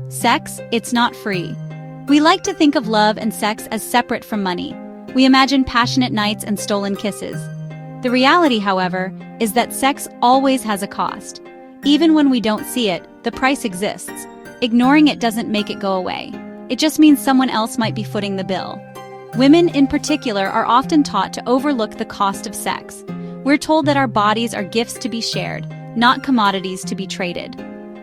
Sex, it's not free. We like to think of love and sex as separate from money. We imagine passionate nights and stolen kisses. The reality, however, is that sex always has a cost. Even when we don't see it, the price exists. Ignoring it doesn't make it go away. It just means someone else might be footing the bill. Women, in particular, are often taught to overlook the cost of sex. We're told that our bodies are gifts to be shared, not commodities to be traded.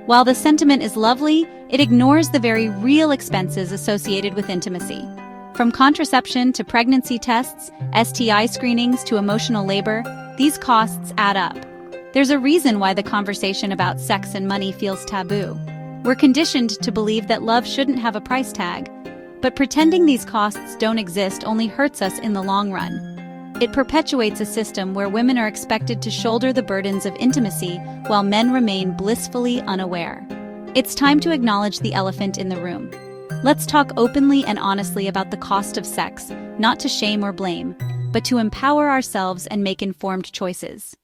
While the sentiment is lovely, it ignores the very real expenses associated with intimacy. From contraception to pregnancy tests, STI screenings to emotional labor, these costs add up. There's a reason why the conversation about sex and money feels taboo. We're conditioned to believe that love shouldn't have a price tag, but pretending these costs don't exist only hurts us in the long run. It perpetuates a system where women are expected to shoulder the burdens of intimacy while men remain blissfully unaware. It's time to acknowledge the elephant in the room. Let's talk openly and honestly about the cost of sex, not to shame or blame, but to empower ourselves and make informed choices.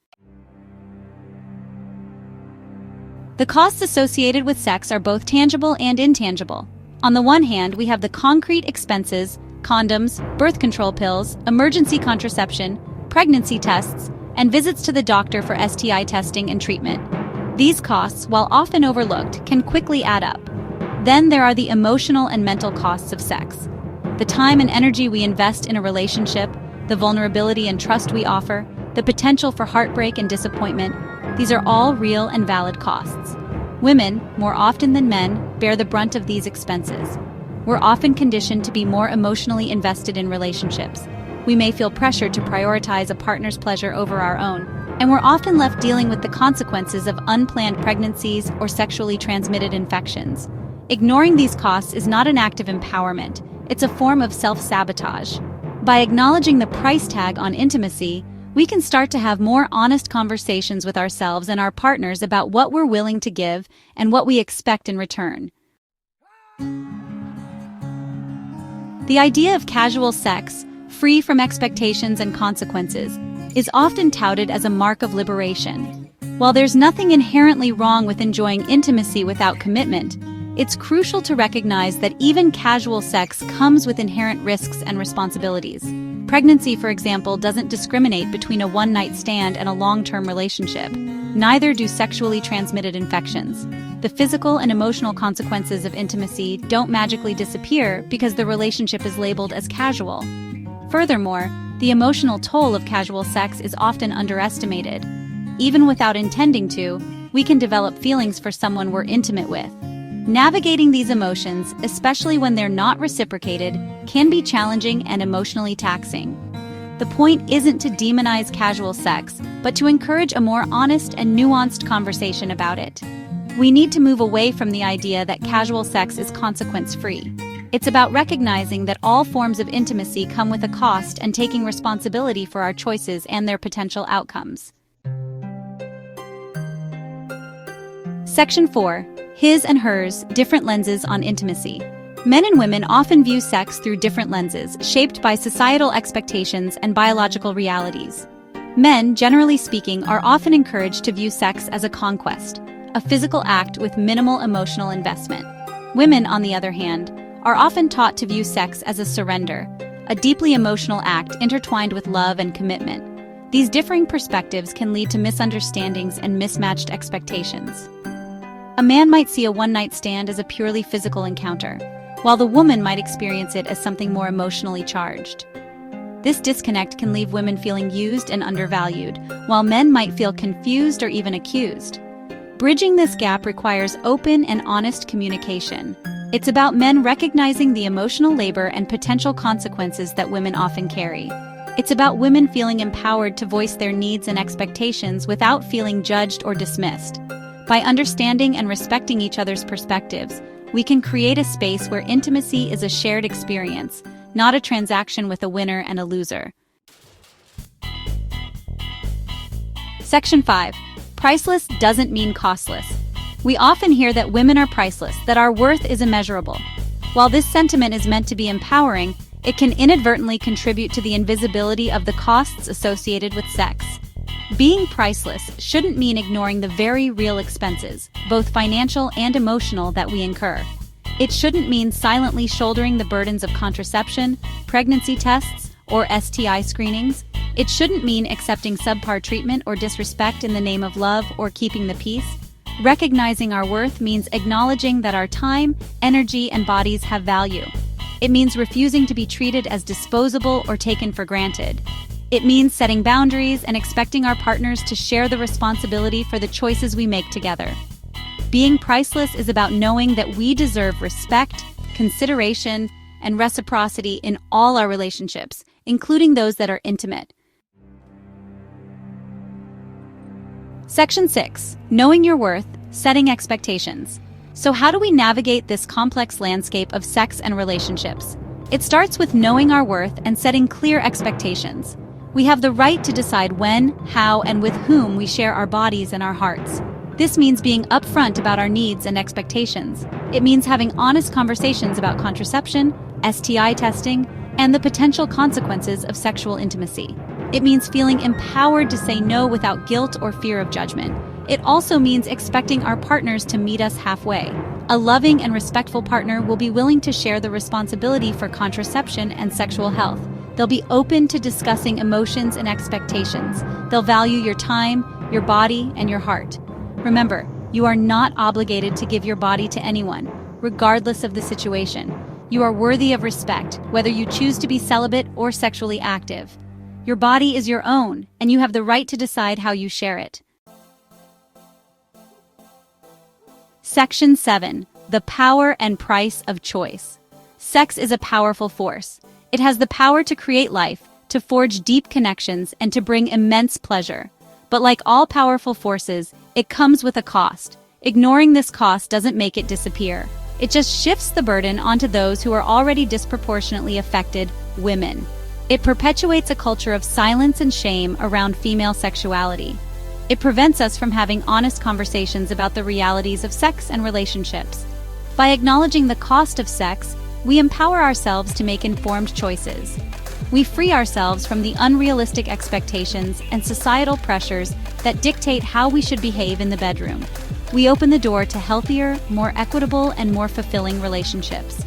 The costs associated with sex are both tangible and intangible. On the one hand, we have the concrete expenses: condoms, birth control pills, emergency contraception, pregnancy tests, and visits to the doctor for STI testing and treatment. These costs, while often overlooked, can quickly add up. Then there are the emotional and mental costs of sex. The time and energy we invest in a relationship, the vulnerability and trust we offer, the potential for heartbreak and disappointment, these are all real and valid costs. Women, more often than men, bear the brunt of these expenses. We're often conditioned to be more emotionally invested in relationships. We may feel pressured to prioritize a partner's pleasure over our own, and we're often left dealing with the consequences of unplanned pregnancies or sexually transmitted infections. Ignoring these costs is not an act of empowerment, it's a form of self-sabotage. By acknowledging the price tag on intimacy, we can start to have more honest conversations with ourselves and our partners about what we're willing to give and what we expect in return. The idea of casual sex, free from expectations and consequences, is often touted as a mark of liberation. While there's nothing inherently wrong with enjoying intimacy without commitment, it's crucial to recognize that even casual sex comes with inherent risks and responsibilities. Pregnancy, for example, doesn't discriminate between a one-night stand and a long-term relationship. Neither do sexually transmitted infections. The physical and emotional consequences of intimacy don't magically disappear because the relationship is labeled as casual. Furthermore, the emotional toll of casual sex is often underestimated. Even without intending to, we can develop feelings for someone we're intimate with. Navigating these emotions, especially when they're not reciprocated, can be challenging and emotionally taxing. The point isn't to demonize casual sex, but to encourage a more honest and nuanced conversation about it. We need to move away from the idea that casual sex is consequence-free. It's about recognizing that all forms of intimacy come with a cost and taking responsibility for our choices and their potential outcomes. Section 4. His and hers, different lenses on intimacy. Men and women often view sex through different lenses, shaped by societal expectations and biological realities. Men, generally speaking, are often encouraged to view sex as a conquest, a physical act with minimal emotional investment. Women, on the other hand, are often taught to view sex as a surrender, a deeply emotional act intertwined with love and commitment. These differing perspectives can lead to misunderstandings and mismatched expectations. A man might see a one-night stand as a purely physical encounter, while the woman might experience it as something more emotionally charged. This disconnect can leave women feeling used and undervalued, while men might feel confused or even accused. Bridging this gap requires open and honest communication. It's about men recognizing the emotional labor and potential consequences that women often carry. It's about women feeling empowered to voice their needs and expectations without feeling judged or dismissed. By understanding and respecting each other's perspectives, we can create a space where intimacy is a shared experience, not a transaction with a winner and a loser. Section 5. Priceless doesn't mean costless. We often hear that women are priceless, that our worth is immeasurable. While this sentiment is meant to be empowering, it can inadvertently contribute to the invisibility of the costs associated with sex. Being priceless shouldn't mean ignoring the very real expenses, both financial and emotional, that we incur. It shouldn't mean silently shouldering the burdens of contraception, pregnancy tests, or STI screenings. It shouldn't mean accepting subpar treatment or disrespect in the name of love or keeping the peace. Recognizing our worth means acknowledging that our time, energy, and bodies have value. It means refusing to be treated as disposable or taken for granted. It means setting boundaries and expecting our partners to share the responsibility for the choices we make together. Being priceless is about knowing that we deserve respect, consideration, and reciprocity in all our relationships, including those that are intimate. Section 6. Knowing your worth, setting expectations. So how do we navigate this complex landscape of sex and relationships? It starts with knowing our worth and setting clear expectations. We have the right to decide when, how, and with whom we share our bodies and our hearts. This means being upfront about our needs and expectations. It means having honest conversations about contraception, STI testing, and the potential consequences of sexual intimacy. It means feeling empowered to say no without guilt or fear of judgment. It also means expecting our partners to meet us halfway. A loving and respectful partner will be willing to share the responsibility for contraception and sexual health. They'll be open to discussing emotions and expectations. They'll value your time, your body, and your heart. Remember, you are not obligated to give your body to anyone, regardless of the situation. You are worthy of respect, whether you choose to be celibate or sexually active. Your body is your own, and you have the right to decide how you share it. Section 7. The power and price of choice. Sex is a powerful force. It has the power to create life, to forge deep connections, and to bring immense pleasure. But like all powerful forces, it comes with a cost. Ignoring this cost doesn't make it disappear. It just shifts the burden onto those who are already disproportionately affected, women. It perpetuates a culture of silence and shame around female sexuality. It prevents us from having honest conversations about the realities of sex and relationships. By acknowledging the cost of sex, we empower ourselves to make informed choices. We free ourselves from the unrealistic expectations and societal pressures that dictate how we should behave in the bedroom. We open the door to healthier, more equitable, and more fulfilling relationships.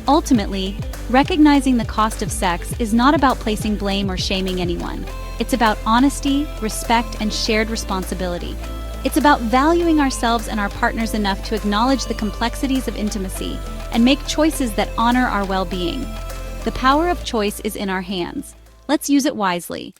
Ultimately, recognizing the cost of sex is not about placing blame or shaming anyone. It's about honesty, respect, and shared responsibility. It's about valuing ourselves and our partners enough to acknowledge the complexities of intimacy and make choices that honor our well-being. The power of choice is in our hands. Let's use it wisely.